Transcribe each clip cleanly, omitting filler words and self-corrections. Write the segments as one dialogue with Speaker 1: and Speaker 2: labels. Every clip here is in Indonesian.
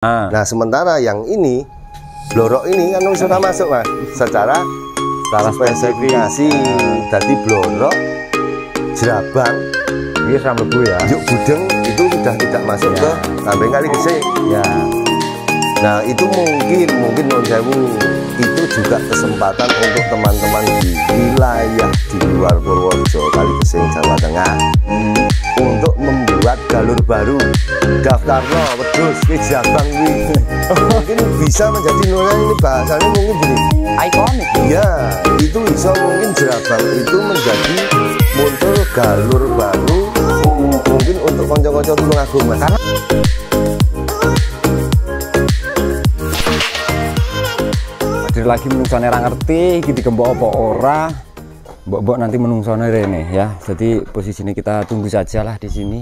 Speaker 1: Nah sementara yang ini blorok ini kan sudah masuk Mas secara spesifikasi dari blorok jerabang
Speaker 2: ini rambut ya
Speaker 1: juk gudeng itu sudah tidak masuk ke kambing kali gesing
Speaker 2: ya.
Speaker 1: Nah itu mungkin itu juga kesempatan untuk teman-teman di wilayah di luar Purworejo kali gesing Jawa Tengah untuk membuat galur baru daftarno wedhus Jerabang mungkin bisa menjadi nilai ini bahasanya mungkin gini
Speaker 2: ikonik
Speaker 1: ya itu bisa mungkin Jerabang itu menjadi muncul galur baru mungkin untuk konco-konco Tulungagung Mas karena
Speaker 2: hadir lagi menungsone ra ngerti iki digembok apa ora mbok nanti menungsone rene ya. Jadi posisi ini kita tunggu sajalah di sini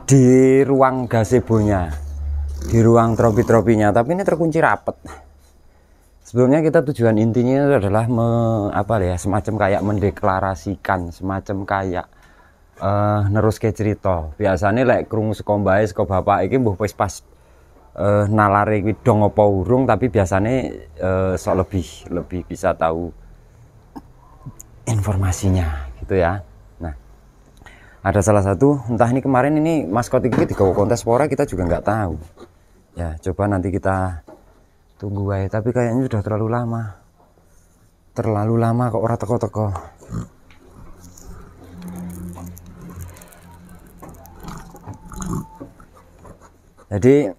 Speaker 2: di ruang gazebonya, di ruang tropi-tropinya, tapi ini terkunci rapet. Sebelumnya kita tujuan intinya adalah semacam kayak mendeklarasikan, semacam kayak nerus ke cerita. Biasanya lek krungu saka mbae saka bapak iki mbuh wis pas nalare kuwi dong apa urung, tapi biasanya sok lebih bisa tahu informasinya gitu ya. Nah, ada salah satu entah ini kemarin ini maskot ini digawa kontes pora kita juga nggak tahu. Ya, coba nanti kita tunggu aja, tapi kayaknya sudah terlalu lama kok ora teko-teko. Jadi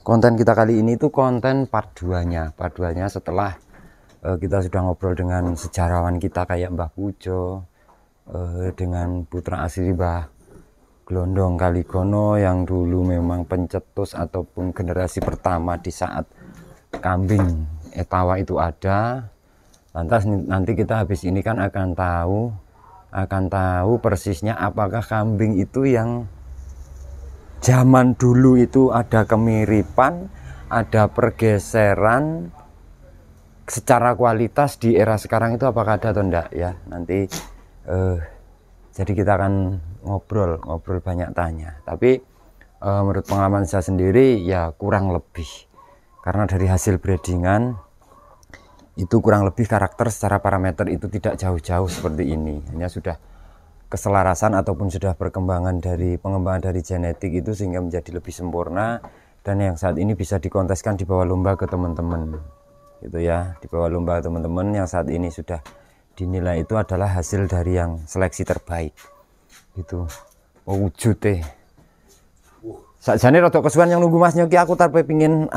Speaker 2: konten kita kali ini tuh konten part 2-nya setelah kita sudah ngobrol dengan sejarawan kita kayak Mbah Pujo, dengan putra asli Mbah Glondong Kaligono yang dulu memang pencetus ataupun generasi pertama di saat kambing etawa itu ada. Lantas nanti kita habis ini kan akan tahu persisnya apakah kambing itu yang zaman dulu itu ada kemiripan, ada pergeseran secara kualitas di era sekarang itu apakah ada atau enggak ya. Nanti jadi kita akan ngobrol banyak tanya, tapi menurut pengalaman saya sendiri ya kurang lebih, karena dari hasil breedingan itu kurang lebih karakter secara parameter itu tidak jauh-jauh seperti ini, hanya sudah keselarasan ataupun sudah pengembangan dari genetik itu sehingga menjadi lebih sempurna, dan yang saat ini bisa dikonteskan di bawah lomba ke teman-teman gitu ya, di bawah lomba teman-teman yang saat ini sudah dinilai itu adalah hasil dari yang seleksi terbaik gitu. Wujud sakjane rada kesuwen yang nunggu Mas Nyoki, aku tarpe pingin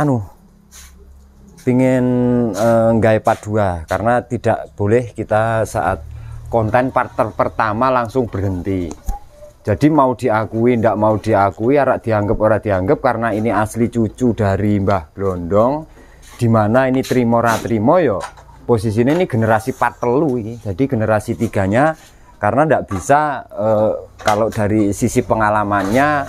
Speaker 2: nggawe part 2 karena tidak boleh kita saat konten part pertama langsung berhenti. Jadi mau diakui ndak mau diakui, arak dianggap ora dianggap, karena ini asli cucu dari Mbah Glondong, dimana ini trimo ra trimo yo posisinya ini generasi part telu ini. Jadi generasi 3-nya karena ndak bisa kalau dari sisi pengalamannya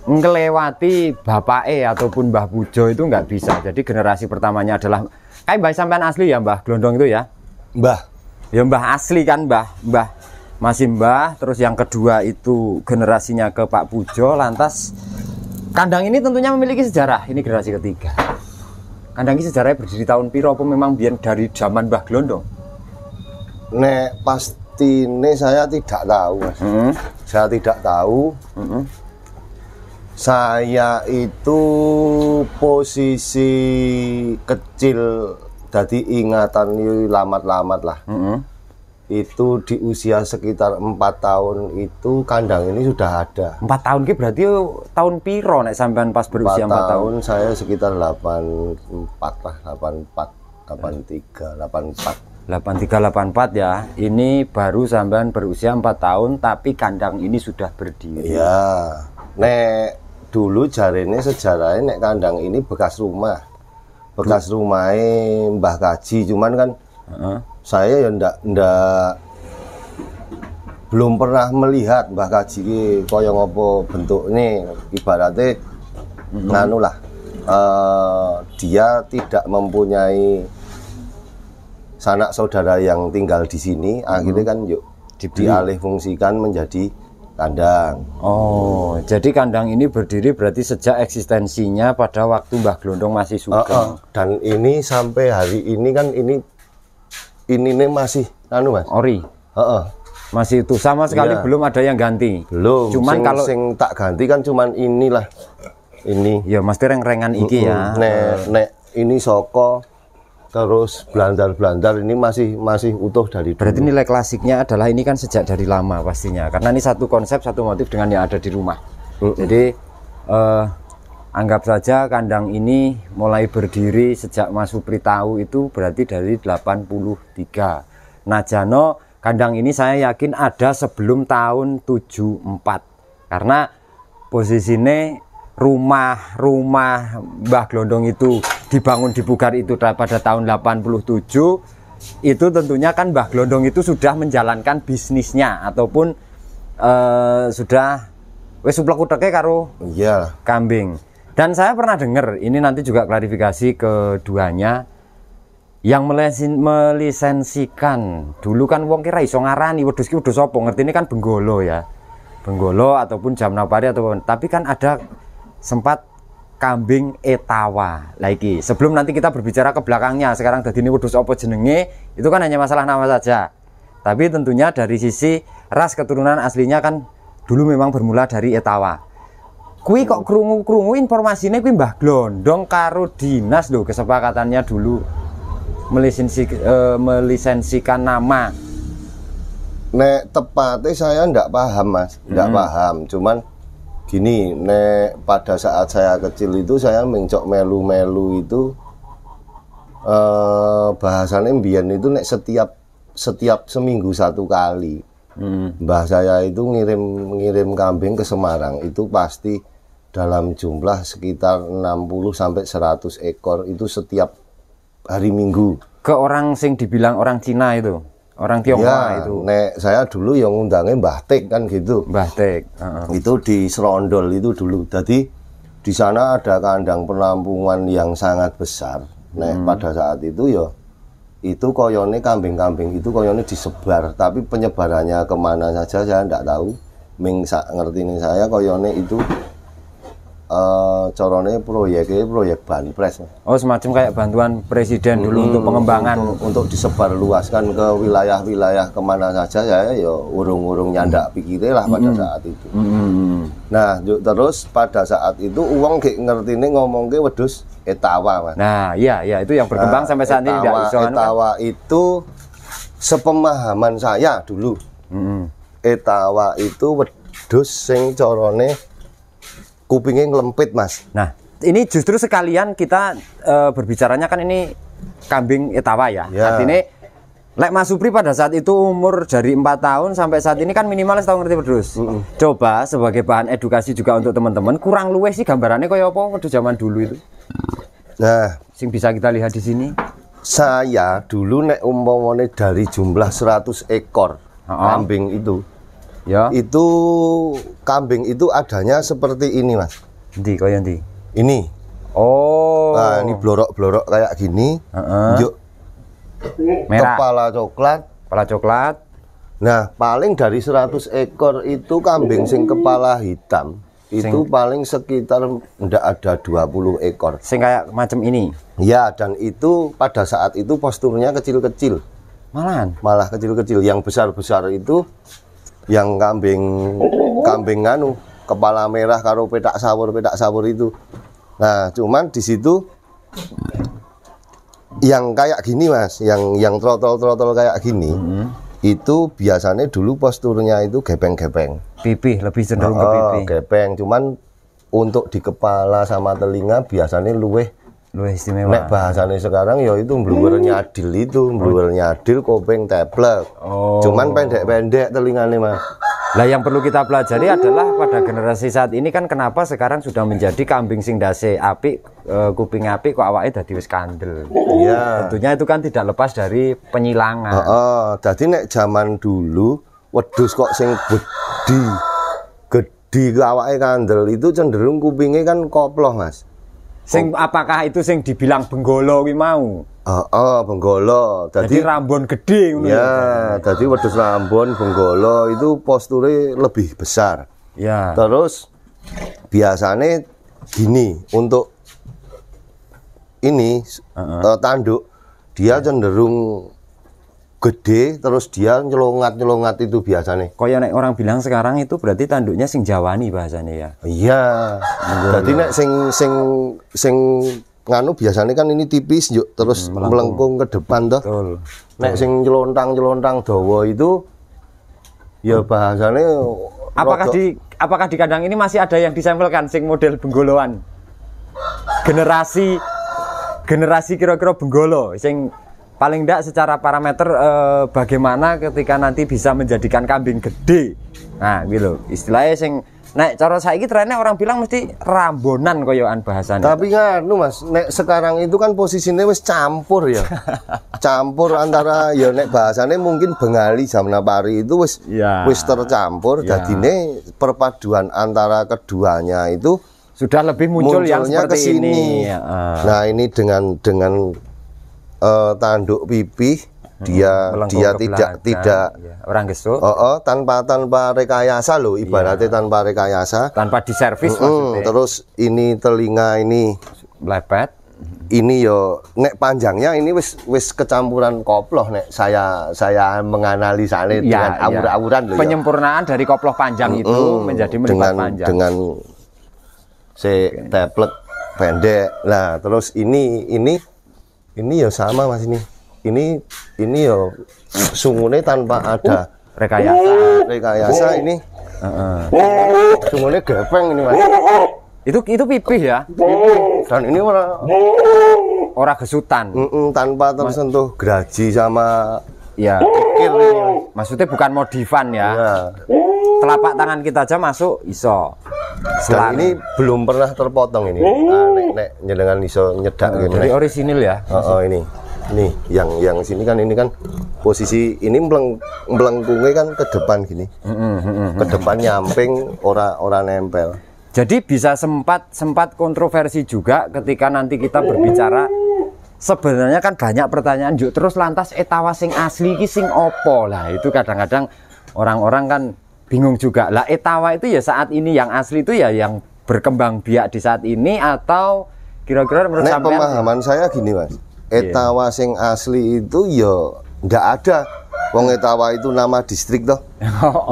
Speaker 2: ngelewati bapake ataupun Mbah Pujo itu nggak bisa. Jadi generasi pertamanya adalah kayak Mbah sampean asli ya Mbah Glondong itu ya?
Speaker 1: Mbah.
Speaker 2: Ya Mbah asli kan Mbah masih Mbah. Terus yang kedua itu generasinya ke Pak Pujo. Lantas kandang ini tentunya memiliki sejarah. Ini generasi ketiga. Kandang ini sejarahnya berdiri tahun piro apa memang biar dari zaman Mbah Glondong?
Speaker 1: Nek pasti ini saya tidak tahu Mas. Saya tidak tahu. Saya itu posisi kecil, jadi ingatan lamat-lamat lah. Itu di usia sekitar 4 tahun itu kandang ini sudah ada.
Speaker 2: 4 tahun ki berarti tahun piro nek sampean pas berusia 4 tahun?
Speaker 1: Saya sekitar 84 lah, 83,
Speaker 2: 84 ya. Ini baru sampean berusia 4 tahun tapi kandang ini sudah berdiri.
Speaker 1: Ya. Nek dulu jarene sejarahnya nek kandang ini bekas rumah. Bekas rumahnya Mbah Kaji, cuman kan saya ya ndak belum pernah melihat Mbah Kaji ki kaya ngopo bentuknya, ibaratnya nganu lah, dia tidak mempunyai sanak saudara yang tinggal di sini, akhirnya kan yuk dialih fungsikan menjadi kandang.
Speaker 2: Oh, jadi kandang ini berdiri berarti sejak eksistensinya pada waktu Mbah Glondong masih Sugeng.
Speaker 1: Dan ini sampai hari ini kan ini nih masih anu Mas.
Speaker 2: Ori. Masih itu sama sekali belum ada yang ganti.
Speaker 1: Belum.
Speaker 2: Cuman kalau
Speaker 1: sing tak ganti kan cuman inilah. Ini.
Speaker 2: Ya mesti reng-rengan iki ya.
Speaker 1: Nek ini soko terus belandar-belandar ini masih utuh dari dulu.
Speaker 2: Berarti nilai klasiknya adalah ini kan sejak dari lama pastinya. Karena ini satu konsep, satu motif dengan yang ada di rumah. Jadi anggap saja kandang ini mulai berdiri sejak Mas Supri tahu itu berarti dari 83. Nah Jano, kandang ini saya yakin ada sebelum tahun 74. Karena posisinya rumah Mbah Glondong itu dibangun di Pugar itu pada tahun 87, itu tentunya kan Mbah Glondong itu sudah menjalankan bisnisnya ataupun sudah wis suplek uteke karo kambing. Dan saya pernah dengar, ini nanti juga klarifikasi keduanya, yang melisensikan dulu kan wong kira iso ngarani wedhus ki wedhus apa, ngerti ini kan benggolo ya. Benggolo ataupun Jamnapari ataupun, tapi kan ada sempat kambing etawa lagi. Sebelum nanti kita berbicara ke belakangnya, sekarang tadi ini wedhus apa jenenge, itu kan hanya masalah nama saja. Tapi tentunya dari sisi ras keturunan aslinya kan dulu memang bermula dari etawa. Kui kok krungu-krungu informasinya kui Mbah Glondong karo dinas loh kesepakatannya dulu melisensikan nama.
Speaker 1: Nek tepatnya saya ndak paham Mas, ndak paham. Cuman gini, nek pada saat saya kecil itu saya mencok melu-melu itu bahasanya mbiyen itu nek setiap seminggu satu kali. Mbah saya itu ngirim kambing ke Semarang itu pasti dalam jumlah sekitar 60 sampai 100 ekor itu setiap hari Minggu.
Speaker 2: Ke orang sing dibilang orang Cina itu. Orang Tionghoa itu.
Speaker 1: Nek saya dulu yang ngundangnya Mbah Tek kan gitu.
Speaker 2: Mbah Tek.
Speaker 1: Itu di Serondol itu dulu. Jadi di sana ada kandang penampungan yang sangat besar. Nek pada saat itu ya itu koyone kambing-kambing itu koyone disebar. Tapi penyebarannya kemana saja saya tidak tahu. Ming ngerti nih saya koyone itu corone proyek banpres.
Speaker 2: Oh semacam kayak bantuan presiden dulu untuk pengembangan
Speaker 1: untuk disebar luaskan ke wilayah-wilayah kemana saja ya urung-urung nyandak pikirnya lah pada saat itu. Nah terus pada saat itu uang kayak ngerti ini ngomong ke wedhus etawa Mas.
Speaker 2: Nah iya itu yang berkembang sampai saat ini tidak iso.
Speaker 1: Etawa itu sepemahaman saya dulu. Etawa itu wedhus sing corone kupingnya ngelempit Mas.
Speaker 2: Nah ini justru sekalian kita berbicaranya kan ini kambing etawa ya. Artinya lek Mas Supri pada saat itu umur dari 4 tahun sampai saat ini kan minimal setahun ngerti wedhus. Coba sebagai bahan edukasi juga untuk teman-teman, kurang luwes sih gambarannya kayak apa wedhus zaman dulu itu. Nah sing bisa kita lihat di sini.
Speaker 1: Saya dulu nek umpamane dari jumlah 100 ekor kambing itu. Ya. Itu kambing itu adanya seperti ini Mas.
Speaker 2: Ndi kaya ndi?
Speaker 1: Ini.
Speaker 2: Oh.
Speaker 1: Nah, ini blorok-blorok kayak gini. Yuk.
Speaker 2: Merah.
Speaker 1: Kepala coklat. Nah, paling dari 100 ekor itu kambing sing kepala hitam. Itu paling sekitar ndak ada 20 ekor.
Speaker 2: Sing kayak macam ini.
Speaker 1: Ya, dan itu pada saat itu posturnya kecil-kecil. Malah kecil-kecil. Yang besar-besar itu yang kambing kepala merah karo petak sawur itu. Nah, cuman di situ yang kayak gini Mas, yang trotol kayak gini, itu biasanya dulu posturnya itu gepeng-gepeng.
Speaker 2: Pipih, lebih cenderung ke pipih.
Speaker 1: Gepeng, cuman untuk di kepala sama telinga biasanya luweh
Speaker 2: istimewa.
Speaker 1: Nek bahasanya sekarang ya itu mbluwer nyadil kopeng teplek. Cuman pendek-pendek telingane Mas.
Speaker 2: Lah yang perlu kita pelajari adalah pada generasi saat ini kan kenapa sekarang sudah menjadi kambing sing dase apik, kuping apik kok awake dadi wis kandel. Iya. Tentunya itu kan tidak lepas dari penyilangan.
Speaker 1: Jadi nek zaman dulu wedhus kok sing gede awake kandel itu cenderung kupingnya kan koploh Mas.
Speaker 2: Apakah itu sing dibilang benggolo kuwi mau?
Speaker 1: Benggolo.
Speaker 2: Jadi Rambon gede ngono
Speaker 1: ya. Jadi wedhus Rambon Benggolo itu posturnya lebih besar.
Speaker 2: Ya.
Speaker 1: Terus biasanya gini untuk ini tanduk dia cenderung gede, terus dia nyelongat itu biasanya.
Speaker 2: Kaya nek orang bilang sekarang itu berarti tanduknya sing Jawani bahasanya ya.
Speaker 1: Iya. Jadi nek sing nganu biasanya kan ini tipis yuk, terus melengkung ke depan toh.
Speaker 2: Betul.
Speaker 1: Nek sing nyelontang dawa itu ya bahasanya
Speaker 2: apakah di kandang ini masih ada yang disampelkan sing model Benggoloan? Generasi kira-kira Benggolo sing paling enggak secara parameter bagaimana ketika nanti bisa menjadikan kambing gede. Nah, gitu. Istilahnya sing nek cara saiki trennya orang bilang mesti Rambonan koyoan bahasanya.
Speaker 1: Tapi kan Mas, nek sekarang itu kan posisinya wis campur ya. Campur antara ya nek bahasanya mungkin Bengali Jamnapari itu wis tercampur. Dadine perpaduan antara keduanya itu
Speaker 2: sudah lebih muncul yang seperti
Speaker 1: ini. Nah, ini dengan tanduk pipih dia tidak
Speaker 2: orang gesuk.
Speaker 1: Tanpa rekayasa loh, ibaratnya tanpa rekayasa,
Speaker 2: tanpa diservis maksudnya.
Speaker 1: Terus ini telinga ini
Speaker 2: lepet.
Speaker 1: Ini yo nek panjangnya ini wis kecampuran koploh nek saya menganalisanya dengan awur-awuran loh.
Speaker 2: Penyempurnaan dari koploh panjang itu menjadi melipat panjang.
Speaker 1: Dengan teplek pendek. Nah, terus ini ya sama Mas ini. Ini ya sungune tanpa ada rekayasa ini. Sungune gepeng ini Mas.
Speaker 2: Itu pipih ya.
Speaker 1: Dan ini
Speaker 2: ora gesutan.
Speaker 1: Tanpa tersentuh geraji sama
Speaker 2: pikir ini. Maksudnya bukan modifan ya. Telapak tangan kita aja masuk iso.
Speaker 1: Dan ini belum pernah terpotong ini. Nek nyelengan iso nyedak gitu.
Speaker 2: Dari orisinil ya.
Speaker 1: Ini yang sini kan ini kan posisi ini melengkungnya kan ke depan gini. Ke depan nyamping ora nempel.
Speaker 2: Jadi bisa sempat kontroversi juga ketika nanti kita berbicara. Sebenarnya kan banyak pertanyaan yuk terus lantas etawa sing asli ki sing opo lah, itu kadang-kadang orang-orang kan bingung juga lah. Etawa itu ya saat ini yang asli itu ya yang berkembang biak di saat ini, atau kira-kira menurut sampean?
Speaker 1: Pemahaman saya gini Mas, etawa sing asli itu ya ndak ada. Wong etawa itu nama distrik toh.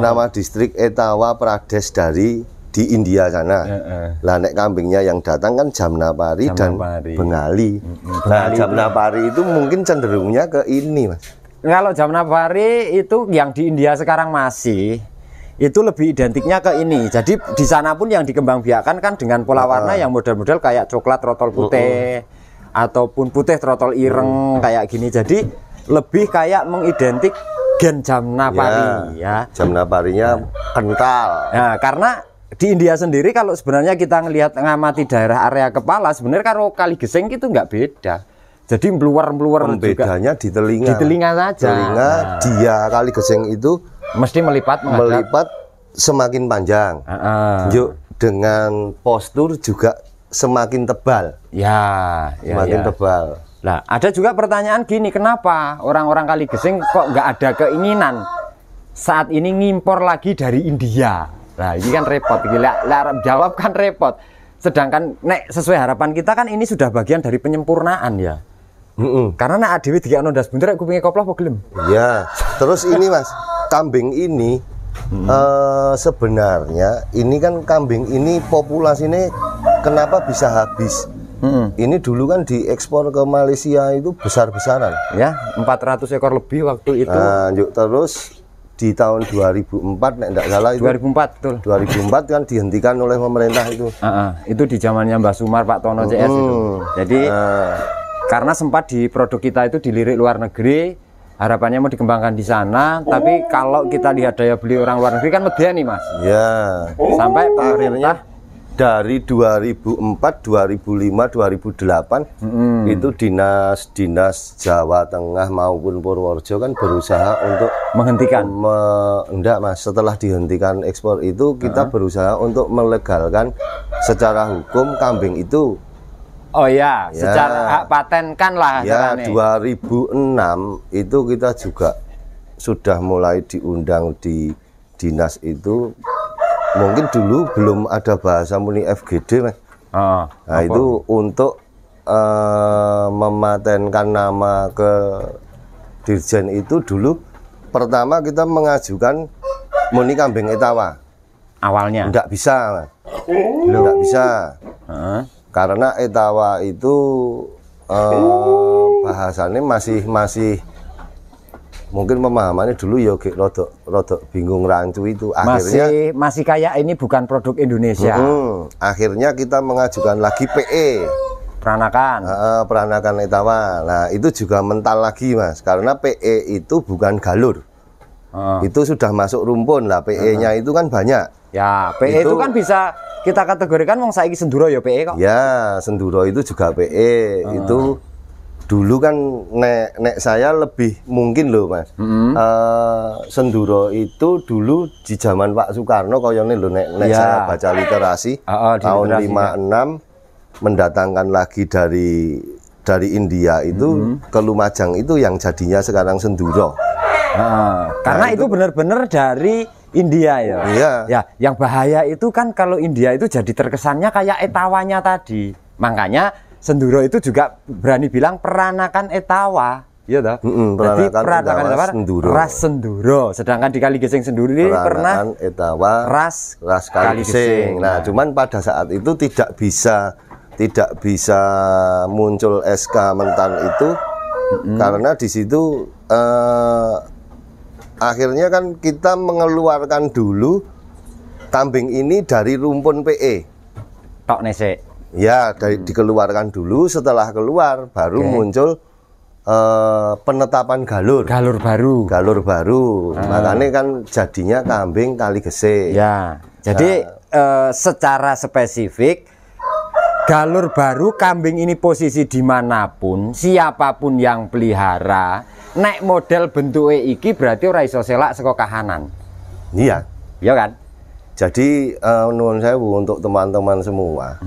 Speaker 1: Nama distrik Etawa Pradesh di India sana. Lah nek kambingnya yang datang kan Jamnapari dan Bengali. Nah, Jamnapari itu mungkin cenderungnya ke ini Mas.
Speaker 2: Kalau Jamnapari itu yang di India sekarang masih itu lebih identiknya ke ini. Jadi di sana pun yang dikembangbiakan kan dengan pola warna yang model-model kayak coklat trotol putih ataupun putih trotol ireng kayak gini. Jadi lebih kayak mengidentik gen Jamnapari ya.
Speaker 1: Jamnaparinya kental.
Speaker 2: Nah, karena di India sendiri kalau sebenarnya kita ngelihat ngamati daerah area kepala sebenarnya kalau kali geseng itu nggak beda. Jadi meluar
Speaker 1: bedanya di telinga.
Speaker 2: Di telinga saja.
Speaker 1: Telinga dia kali geseng itu
Speaker 2: mesti melipat
Speaker 1: semakin panjang. Yuk dengan postur juga semakin tebal. Semakin tebal.
Speaker 2: Nah, ada juga pertanyaan gini, kenapa orang-orang kali geseng kok nggak ada keinginan saat ini ngimpor lagi dari India? Nah, ini kan repot, jawab kan repot. Sedangkan nek sesuai harapan kita kan ini sudah bagian dari penyempurnaan ya. Karena nek adewe dikakno ndas buntir kupinge koploh apa gelem?
Speaker 1: Iya. Terus ini Mas, kambing ini sebenarnya ini kan kambing ini populasinya kenapa bisa habis? Ini dulu kan diekspor ke Malaysia itu besar-besaran.
Speaker 2: Ya, 400 ekor lebih waktu itu.
Speaker 1: Nah, terus di tahun 2004 nek enggak salah itu
Speaker 2: 2004 betul.
Speaker 1: 2004 kan dihentikan oleh pemerintah itu.
Speaker 2: Itu di zamannya Mbah Sumar, Pak Tono CS itu. Jadi karena sempat di produk kita itu dilirik luar negeri, harapannya mau dikembangkan di sana, tapi kalau kita lihat daya beli orang luar negeri kan medeni Mas.
Speaker 1: Ya.
Speaker 2: Sampai pemerintah
Speaker 1: dari 2004, 2005, 2008 itu dinas Jawa Tengah maupun Purworejo kan berusaha untuk
Speaker 2: menghentikan.
Speaker 1: Enggak Mas, setelah dihentikan ekspor itu kita berusaha untuk melegalkan secara hukum kambing itu
Speaker 2: Oh ya, secara hak paten kan lah.
Speaker 1: Ya, 2006 itu kita juga sudah mulai diundang di dinas itu. Mungkin dulu belum ada bahasa muni FGD, Mas. Nah, itu untuk mematenkan nama ke Dirjen itu dulu pertama kita mengajukan muni kambing etawa.
Speaker 2: Awalnya?
Speaker 1: Enggak bisa, Mas. Enggak bisa. Karena etawa itu bahasannya masih mungkin pemahamannya dulu ya rodok bingung rancu itu. Akhirnya
Speaker 2: masih kayak ini bukan produk Indonesia.
Speaker 1: Akhirnya kita mengajukan lagi PE. Peranakan etawa. Nah, itu juga mental lagi, Mas. Karena PE itu bukan galur. Itu sudah masuk rumpun lah. PE-nya itu kan banyak.
Speaker 2: Ya, PE itu kan bisa kita kategorikan wong saiki senduro ya PE kok.
Speaker 1: Ya, senduro itu juga PE. Itu dulu kan nek saya lebih mungkin loh, Mas. Senduro itu dulu di zaman Pak Soekarno koyone lho nek saya baca literasi tahun 56 mendatangkan lagi dari India itu ke Lumajang itu yang jadinya sekarang senduro.
Speaker 2: Karena itu benar-benar dari India ya.
Speaker 1: Iya.
Speaker 2: Ya, yang bahaya itu kan kalau India itu jadi terkesannya kayak etawanya tadi. Makanya senduro itu juga berani bilang peranakan etawa. Iya toh? Jadi peranakan etawa ras senduro. Sedangkan di Kaligesing sendiri pernah
Speaker 1: etawa ras Kaligesing. Nah, cuman pada saat itu tidak bisa muncul SK Mentan itu karena di situ akhirnya kan kita mengeluarkan dulu kambing ini dari rumpun PE.
Speaker 2: Tok nesek.
Speaker 1: Ya, dikeluarkan dulu, setelah keluar baru muncul penetapan galur baru. Makanya kan jadinya kambing Kaligesing.
Speaker 2: Ya. Jadi secara spesifik galur baru kambing ini posisi dimanapun, siapapun yang pelihara, nek model bentuknya iki berarti ora iso selak saka kahanan.
Speaker 1: Iya.
Speaker 2: Iya kan?
Speaker 1: Jadi nuwun sewu untuk teman-teman semua.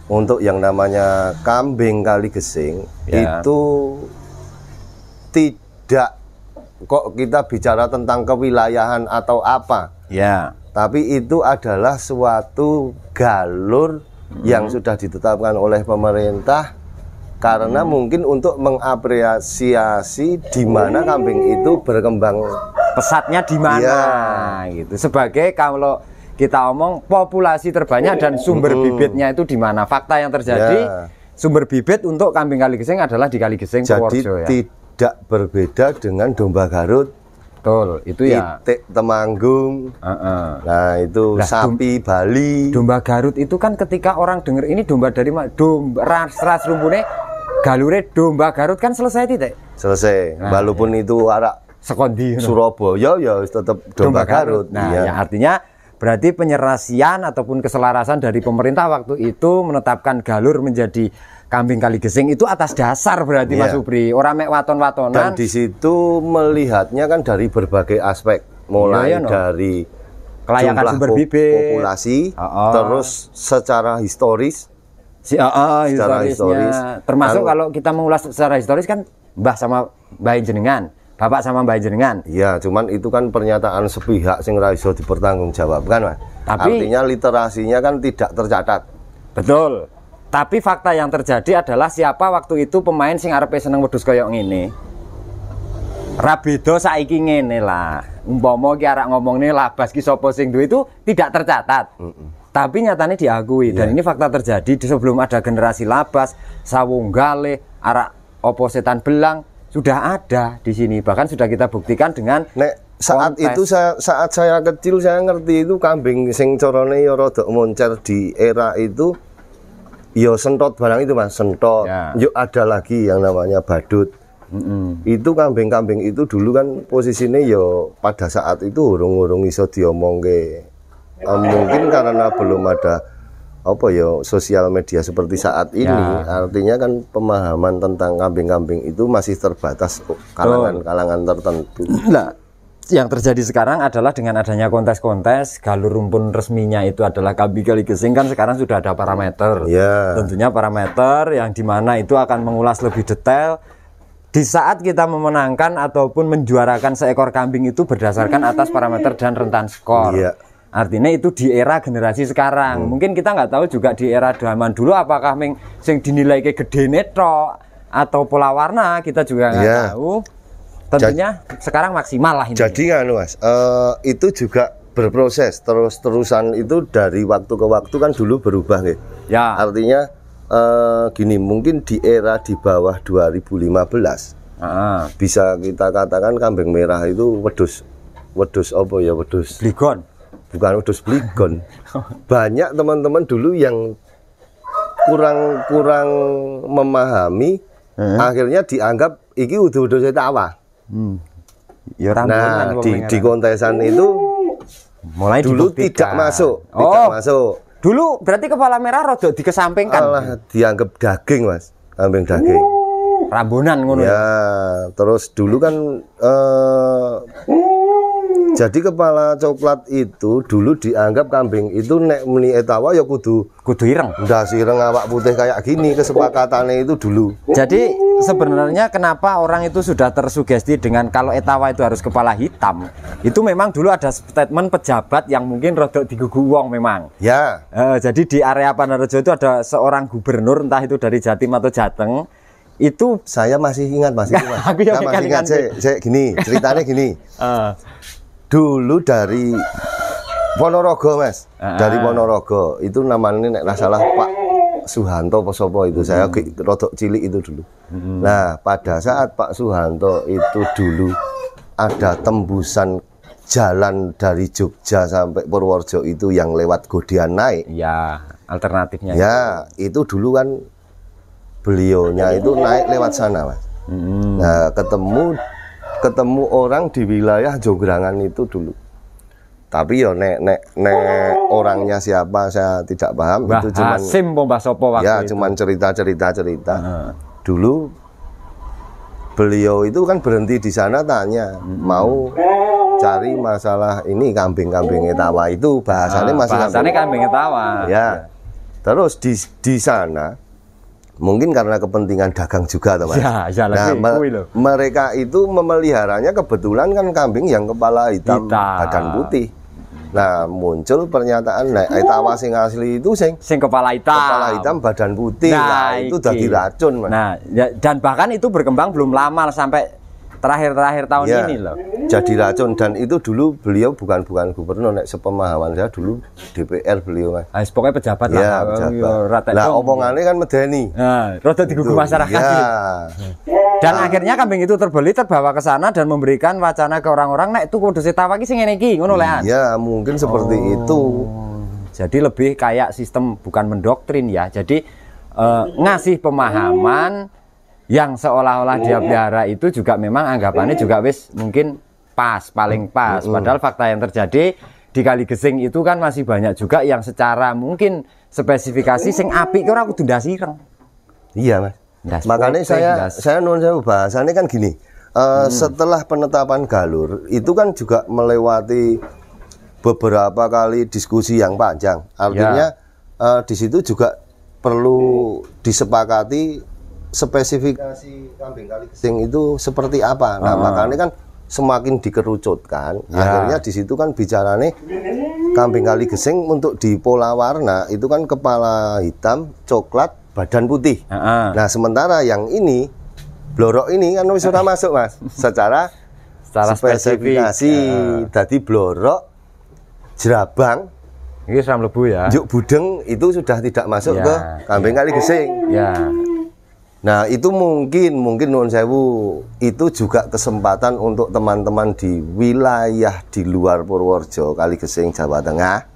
Speaker 1: Untuk yang namanya kambing Kaligesing itu tidak kok kita bicara tentang kewilayahan atau apa.
Speaker 2: Ya.
Speaker 1: Tapi itu adalah suatu galur yang sudah ditetapkan oleh pemerintah karena mungkin untuk mengapresiasi di mana kambing itu berkembang
Speaker 2: pesatnya di mana gitu. Sebagai kalau kita omong populasi terbanyak dan sumber bibitnya itu di mana. Fakta yang terjadi sumber bibit untuk kambing Kaligesing adalah di Kaligesing Purworejo ya.
Speaker 1: Tidak berbeda dengan domba Garut.
Speaker 2: Betul, itu ya.
Speaker 1: Titik Temanggung. Nah, itu sapi Bali.
Speaker 2: Domba Garut itu kan ketika orang dengar ini domba dari ras rumpune galure domba Garut kan selesai titik.
Speaker 1: Selesai. Walaupun itu arak
Speaker 2: Sekondi
Speaker 1: Surabaya ya tetap domba Garut.
Speaker 2: Nah, ya artinya berarti penyerasian ataupun keselarasan dari pemerintah waktu itu menetapkan galur menjadi kambing Kaligesing itu atas dasar berarti Mas Subri, orang mek waton-watonan.
Speaker 1: Dan di situ melihatnya kan dari berbagai aspek, mulai dari
Speaker 2: kelayakan sumber bibit,
Speaker 1: populasi, terus secara historis,
Speaker 2: secara historis, termasuk kalau kita mengulas secara historis kan mbah sama mbah jenengan, bapak sama mbah jenengan.
Speaker 1: Iya, cuman itu kan pernyataan sepihak sing ra iso dipertanggungjawabkan, Mas. Tapi artinya literasinya kan tidak tercatat.
Speaker 2: Betul. Tapi fakta yang terjadi adalah siapa waktu itu pemain sing arepe seneng wedhus koyo ngene. Rabedo saiki ngene lah. Umpama ki arek ngomongne labas ki sapa sing duwe itu tidak tercatat. Tapi nyatanya diakui dan ini fakta terjadi di sebelum ada generasi labas, Sawunggale, arak opo setan belang sudah ada di sini. Bahkan sudah kita buktikan dengan
Speaker 1: saat kontes. Itu saat saya kecil saya ngerti itu kambing sing corone ya rada moncer di era itu. Yo sentot barang itu Mas, sentot. Yuk ada lagi yang namanya badut. Itu kambing-kambing itu dulu kan posisinya yo pada saat itu urung-urung iso diomongke. Mungkin karena belum ada apa ya sosial media seperti saat ini, artinya kan pemahaman tentang kambing-kambing itu masih terbatas kalangan-kalangan tertentu.
Speaker 2: Nah, yang terjadi sekarang adalah dengan adanya kontes-kontes, galur rumpun resminya itu adalah kambing Kali Gesing, kan sekarang sudah ada parameter. Tentunya parameter yang dimana itu akan mengulas lebih detail. Di saat kita memenangkan ataupun menjuarakan seekor kambing itu berdasarkan atas parameter dan rentan skor. Artinya itu di era generasi sekarang. Mungkin kita nggak tahu juga di era zaman dulu apakah sing dinilai kayak gede neto atau pola warna, kita juga nggak tahu. Tentunya sekarang maksimal lah ini.
Speaker 1: Jadi kan Mas, itu juga berproses terus-terusan, itu dari waktu ke waktu kan dulu berubah gitu.
Speaker 2: Ya.
Speaker 1: Artinya gini, mungkin di era di bawah 2015 bisa kita katakan kambing merah itu wedus apa ya, wedus
Speaker 2: Bligon.
Speaker 1: Bukan wedus Bligon. Banyak teman-teman dulu yang kurang memahami, akhirnya dianggap iki udah tawa.
Speaker 2: Ya,
Speaker 1: nah di kontesan itu
Speaker 2: mulai
Speaker 1: dulu tidak masuk.
Speaker 2: Dulu berarti kepala merah rodok dikesampingkan.
Speaker 1: Alah, dianggap daging Mas, kambing daging.
Speaker 2: Rambunan ngono
Speaker 1: ya. Terus dulu kan jadi kepala coklat itu dulu dianggap kambing itu nek meni etawa ya kudu
Speaker 2: ireng.
Speaker 1: Ndas ireng awak putih kayak gini, kesepakatannya itu dulu.
Speaker 2: Jadi sebenarnya kenapa orang itu sudah tersugesti dengan kalau etawa itu harus kepala hitam? Itu memang dulu ada statement pejabat yang mungkin rodok digugu wong memang.
Speaker 1: Ya.
Speaker 2: Jadi di area Panarejo itu ada seorang gubernur, entah itu dari Jatim atau Jateng. Itu
Speaker 1: saya masih ingat Mas, itu Mas. Saya masih ingat, saya gini, ceritanya gini. Dulu dari Ponorogo Mas, dari Ponorogo itu namanya nek salah Pak Suhanto Posopo itu, saya rodok cilik itu dulu. Nah pada saat Pak Suhanto itu dulu ada tembusan jalan dari Jogja sampai Purworejo itu yang lewat Godian naik.
Speaker 2: Ya, alternatifnya.
Speaker 1: Ya, itu dulu kan beliaunya itu naik lewat sana Mas. Nah ketemu orang di wilayah Jongrangan itu dulu. Tapi ya nek orangnya siapa saya tidak paham.
Speaker 2: Mbah
Speaker 1: itu cuman
Speaker 2: Hasim Mbah Sopo waktu
Speaker 1: ya
Speaker 2: itu.
Speaker 1: Cuman cerita. Dulu beliau itu kan berhenti di sana tanya mau cari masalah ini kambing-kambing etawa, itu bahasanya masih
Speaker 2: kambing etawa.
Speaker 1: Ya. Terus di sana mungkin karena kepentingan dagang juga teman. Nah, mereka itu memeliharanya kebetulan kan kambing yang kepala hitam. Badan putih. Nah, muncul pernyataan etawa sing asli itu sing
Speaker 2: kepala hitam
Speaker 1: badan putih. Nah, itu jadi racun Mas.
Speaker 2: Nah, dan bahkan itu berkembang belum lama sampai terakhir tahun ini loh.
Speaker 1: Jadi racun, dan itu dulu beliau bukan gubernur, nek sepemahaman saya dulu DPR beliau Mas.
Speaker 2: Pokoknya pejabat lah.
Speaker 1: Pejabat. Lah omongannya kan medeni.
Speaker 2: Nah, rada digugu masyarakat. Dan akhirnya kambing itu terbawa ke sana dan memberikan wacana ke orang-orang, nek itu kudu etawa iki sing ngene iki, ngono lean.
Speaker 1: Ya, mungkin seperti itu.
Speaker 2: Jadi lebih kayak sistem bukan mendoktrin ya. Jadi ngasih pemahaman yang seolah-olah dia pelihara itu juga memang anggapannya juga wis mungkin paling pas. Padahal fakta yang terjadi di Kali Gesing itu kan masih banyak juga yang secara mungkin spesifikasi sing apik ora kudu ndas ireng.
Speaker 1: Iya Mas. Makanya saya nuwun sewu bahasanya kan gini. Setelah penetapan galur itu kan juga melewati beberapa kali diskusi yang panjang. Artinya di situ juga perlu disepakati spesifikasi kambing Kali Gesing itu seperti apa. Nah, makanya kan semakin dikerucutkan. Akhirnya di situ kan bicaranya kambing Kali Gesing untuk di pola warna itu kan kepala hitam, coklat, badan putih. Nah, sementara yang ini blorok ini kan sudah masuk Mas. Secara spesifikasi tadi blorok, jerabang,
Speaker 2: ini seram lebu ya.
Speaker 1: Juk budeng itu sudah tidak masuk ke kambing Kali Gesing. Nah, itu mungkin nuwun sewu, itu juga kesempatan untuk teman-teman di wilayah di luar Purworejo, Kali Gesing, Jawa Tengah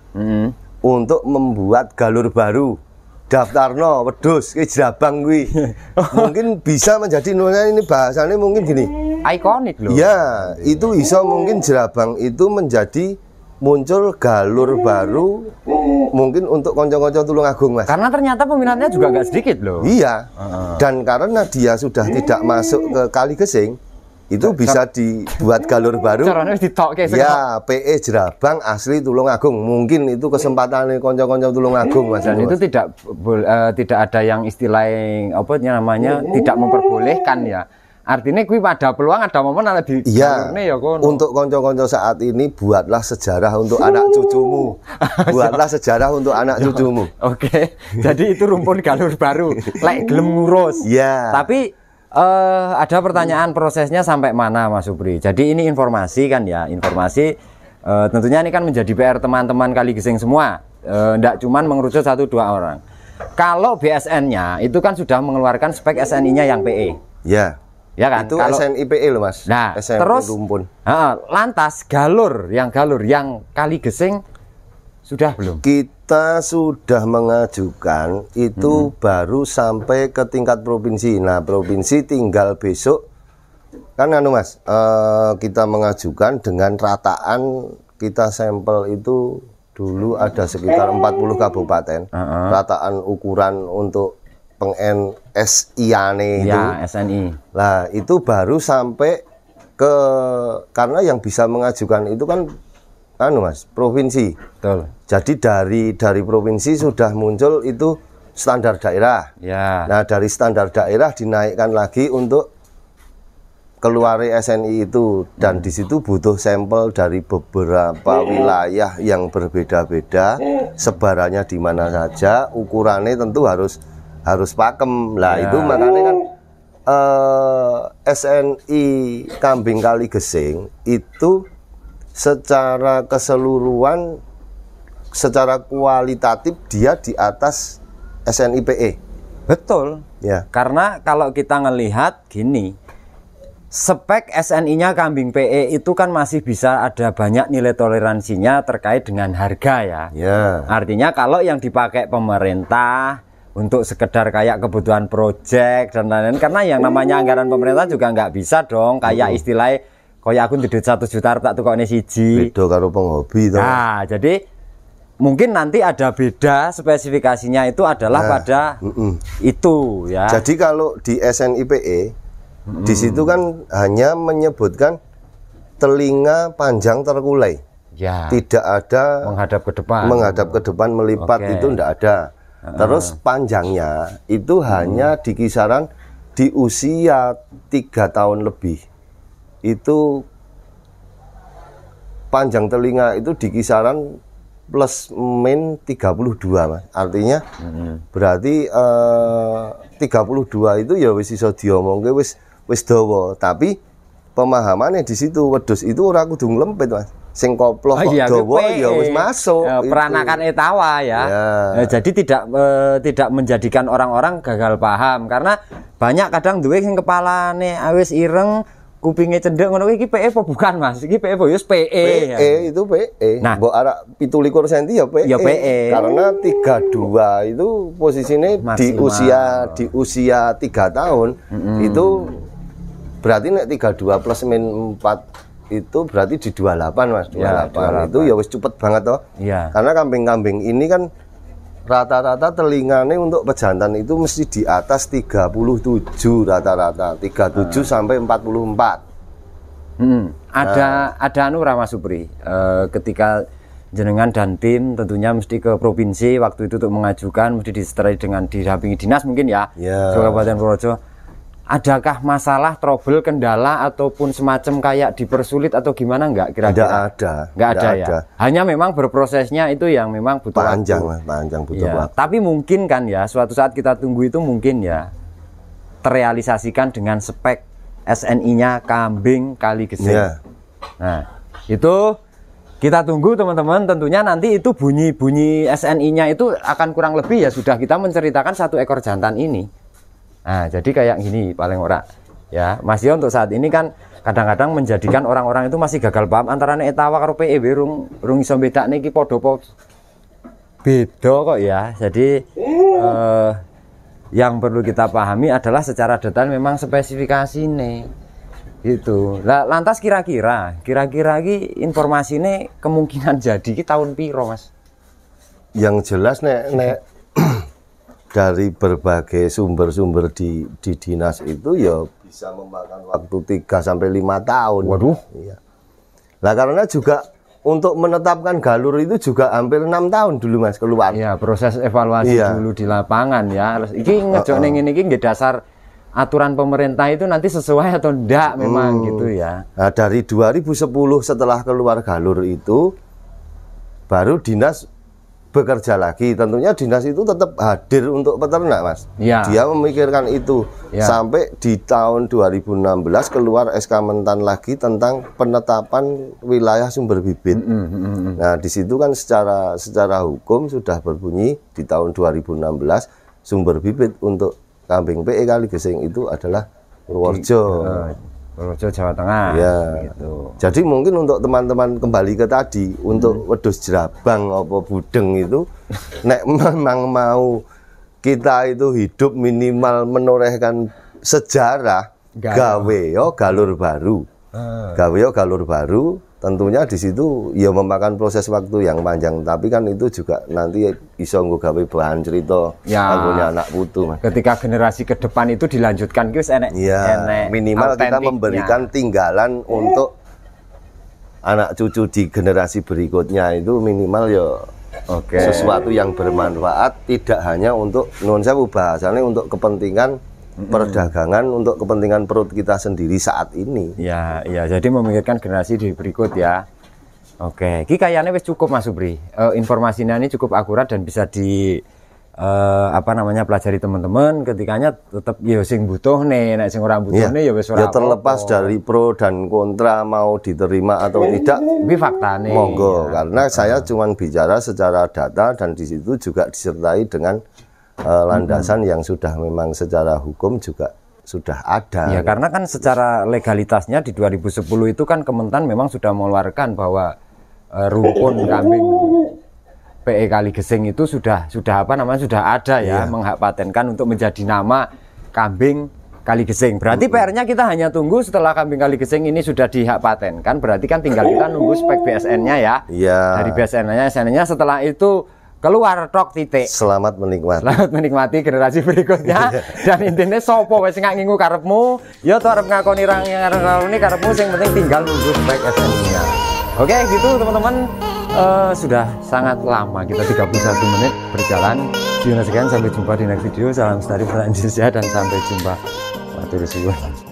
Speaker 1: untuk membuat galur baru. Daftarno wedhus ki jerabang kuwi. Mungkin bisa menjadi ini bahasanya mungkin gini.
Speaker 2: Ikonik loh.
Speaker 1: Ya, itu iso mungkin jerabang itu menjadi muncul galur baru mungkin untuk konco-konco Tulungagung Mas.
Speaker 2: Karena ternyata peminatnya juga nggak sedikit loh.
Speaker 1: Iya. Dan karena dia sudah tidak masuk ke Kali Gesing, itu bisa dibuat galur baru.
Speaker 2: Caranya ditokke
Speaker 1: ya, PE Jerabang asli Tulungagung. Mungkin itu kesempatan konco-konco Tulungagung, Mas.
Speaker 2: Dan itu tidak ada yang istilah apa namanya tidak memperbolehkan ya. Artinya kuwi ada peluang, ada momen ada di galurne ya kono.
Speaker 1: Untuk konco-konco saat ini buatlah sejarah untuk anak cucumu. Buatlah sejarah untuk anak cucumu.
Speaker 2: Oke. Jadi itu rumpun galur baru. Lek gelem ngurus.
Speaker 1: Iya.
Speaker 2: Tapi ada pertanyaan prosesnya sampai mana Mas Supri? Jadi ini informasi kan ya, informasi tentunya ini kan menjadi PR teman-teman Kaligesing semua. Tidak cuman mengerucut 1-2 orang. Kalau BSN-nya itu kan sudah mengeluarkan spek SNI-nya yang PE.
Speaker 1: Ya.
Speaker 2: Ya kan?
Speaker 1: Itu SNI PE loh Mas.
Speaker 2: Nah,
Speaker 1: SNI
Speaker 2: terus
Speaker 1: rumpun.
Speaker 2: Lantas galur yang Kaligesing sudah belum?
Speaker 1: Kita sudah mengajukan itu baru sampai ke tingkat provinsi. Nah, provinsi tinggal besok kan anu Mas, kita mengajukan dengan rataan kita sampel itu dulu ada sekitar 40 kabupaten. Rataan ukuran untuk peng SI-ane itu.
Speaker 2: Ya, SNI.
Speaker 1: Nah, itu baru sampai ke karena yang bisa mengajukan itu kan anu Mas, provinsi.
Speaker 2: Betul.
Speaker 1: Jadi dari provinsi sudah muncul itu standar daerah.
Speaker 2: Ya.
Speaker 1: Nah, dari standar daerah dinaikkan lagi untuk keluar SNI itu dan di situ butuh sampel dari beberapa wilayah yang berbeda-beda, sebarannya di mana saja, ukurannya tentu harus pakem. Lah itu makanya kan SNI Kambing Kaligesing itu secara keseluruhan, secara kualitatif dia di atas SNI PE.
Speaker 2: Betul.
Speaker 1: Ya.
Speaker 2: Karena kalau kita ngelihat gini, spek SNI-nya Kambing PE itu kan masih bisa ada banyak nilai toleransinya terkait dengan harga ya.
Speaker 1: Ya.
Speaker 2: Artinya kalau yang dipakai pemerintah untuk sekedar kayak kebutuhan proyek dan lain-lain, karena yang namanya anggaran pemerintah juga nggak bisa dong kayak istilahnya kayak aku duit 1 juta tak tukokne siji.
Speaker 1: Beda karo penghobi toh.
Speaker 2: Nah, jadi mungkin nanti ada beda spesifikasinya itu adalah pada itu ya.
Speaker 1: Jadi kalau di SNI PE di situ kan hanya menyebutkan telinga panjang terkulai.
Speaker 2: Ya.
Speaker 1: Tidak ada
Speaker 2: menghadap ke depan.
Speaker 1: Menghadap ke depan melipat itu tidak ada. Terus panjangnya itu hanya di kisaran di usia 3 tahun lebih. Itu panjang telinga itu di kisaran plus min 32 Mas. Artinya berarti 32 itu ya wis iso diomongke wis dawa, tapi pemahamannya di situ wedhus itu ora kudu nglempit Mas. Sing koploh kok dawa ya wis masuk.
Speaker 2: Peranakan etawa ya. Jadi tidak menjadikan orang-orang gagal paham, karena banyak kadang duwe sing kepalane wis ireng, kupingnya cendek ngono iki PE apa bukan Mas? Iki PE apa ya PE.
Speaker 1: PE itu PE.
Speaker 2: Nah,
Speaker 1: mbok arek 17 cm ya PE.
Speaker 2: Ya PE.
Speaker 1: Karena 32 itu posisinya
Speaker 2: maksimal.
Speaker 1: di usia 3 tahun itu berarti nek 32 plus min 4 itu berarti di 28 Mas. 28, ya, 28. Itu ya wis cepet banget toh.
Speaker 2: Iya.
Speaker 1: Karena kambing-kambing ini kan rata-rata telingane untuk pejantan itu mesti di atas 37 rata-rata, 37 sampai 44.
Speaker 2: Ada anu Mas Supri, ketika jenengan dan tim tentunya mesti ke provinsi waktu itu untuk mengajukan, mesti diseterai dengan didampingi dinas mungkin ya, Kabupaten Purworejo. Adakah masalah, trouble, kendala ataupun semacam kayak dipersulit atau gimana enggak kira-kira? Enggak ada ya. Hanya memang berprosesnya itu yang memang butuh
Speaker 1: panjang,
Speaker 2: waktu.
Speaker 1: Panjang butuh waktu.
Speaker 2: Tapi mungkin kan ya suatu saat kita tunggu itu mungkin ya terrealisasikan dengan spek SNI-nya Kambing Kaligesing.
Speaker 1: Ya.
Speaker 2: Nah, itu kita tunggu teman-teman. Tentunya nanti itu bunyi SNI-nya itu akan kurang lebih ya sudah kita menceritakan 1 ekor jantan ini. Nah, jadi kayak gini paling ora ya Mas Yo, untuk saat ini kan kadang-kadang menjadikan orang-orang itu masih gagal paham antara etawa karo PE rung iso bedakne iki padha apa beda kok ya. Jadi yang perlu kita pahami adalah secara detail memang spesifikasi nih gitu. Lah lantas kira-kira iki informasinya kemungkinan jadi ki tahun piro Mas?
Speaker 1: Yang jelas nek dari berbagai sumber-sumber di dinas itu ya bisa memakan waktu 3 sampai 5 tahun.
Speaker 2: Waduh.
Speaker 1: Iya. Nah, karena juga untuk menetapkan galur itu juga hampir 6 tahun dulu Mas keluar.
Speaker 2: Iya, proses evaluasi dulu di lapangan ya. Iki ngejok ning ngene iki nggih dasar aturan pemerintah itu nanti sesuai atau enggak memang gitu ya.
Speaker 1: Nah, dari 2010 setelah keluar galur itu baru dinas bekerja lagi. Tentunya dinas itu tetap hadir untuk peternak Mas.
Speaker 2: Ya.
Speaker 1: Dia memikirkan itu sampai di tahun 2016 keluar SK Mentan lagi tentang penetapan wilayah sumber bibit. Nah, di situ kan secara hukum sudah berbunyi di tahun 2016 sumber bibit untuk kambing PE Kaligesing itu adalah Purworejo.
Speaker 2: Purworejo Jawa Tengah.
Speaker 1: Ya.
Speaker 2: Gitu.
Speaker 1: Jadi mungkin untuk teman-teman kembali ke tadi untuk wedhus jerabang apa budeng itu nek memang mau kita itu hidup minimal menorehkan sejarah gawe yo galur baru. Gawe yo galur baru, tentunya di situ ya memakan proses waktu yang panjang, tapi kan itu juga nanti iso nggo gawe bahan cerita punya anak putu Mas.
Speaker 2: Ketika generasi ke depan itu dilanjutkan wis enek.
Speaker 1: Minimal kita memberikan tinggalan untuk anak cucu di generasi berikutnya itu minimal ya sesuatu yang bermanfaat, tidak hanya untuk nuwun sewu bahasane untuk kepentingan perdagangan, untuk kepentingan perut kita sendiri saat ini.
Speaker 2: Ya, jadi memikirkan generasi di berikut ya. Oke, iki kayaknya wis cukup Mas Subri. Informasinya ini cukup akurat dan bisa di pelajari teman-teman. Ketikanya tetap ya sing butuh nih, nek sing ora butuh nih ya wis ora.
Speaker 1: Ya terlepas dari pro dan kontra mau diterima atau tidak,
Speaker 2: ini faktane.
Speaker 1: Monggo, karena saya cuma bicara secara data dan di situ juga disertai dengan landasan yang sudah memang secara hukum juga sudah ada.
Speaker 2: Ya, karena kan secara legalitasnya di 2010 itu kan Kementan memang sudah mengeluarkan bahwa rumpun kambing PE Kaligesing itu sudah ada ya, menghak patenkan untuk menjadi nama kambing Kaligesing. Berarti PR-nya kita hanya tunggu setelah kambing Kaligesing ini sudah dihak patenkan, berarti kan tinggal kita nunggu spek BSN-nya ya. Dari BSN-nya, SN-nya setelah itu keluar tok titik.
Speaker 1: Selamat menikmati.
Speaker 2: Selamat menikmati generasi berikutnya. Dan intinya sopo wis gak ngingu karepmu, ya tuh arep ngakoni ini karepmu, sing penting tinggal nunggu spek SN-nya. Oke, gitu teman-teman. Sudah sangat lama kita 31 menit berjalan. Sekian, sampai jumpa di next video. Salam Lestari Pertanian Indonesia dan sampai jumpa. Matur suwun.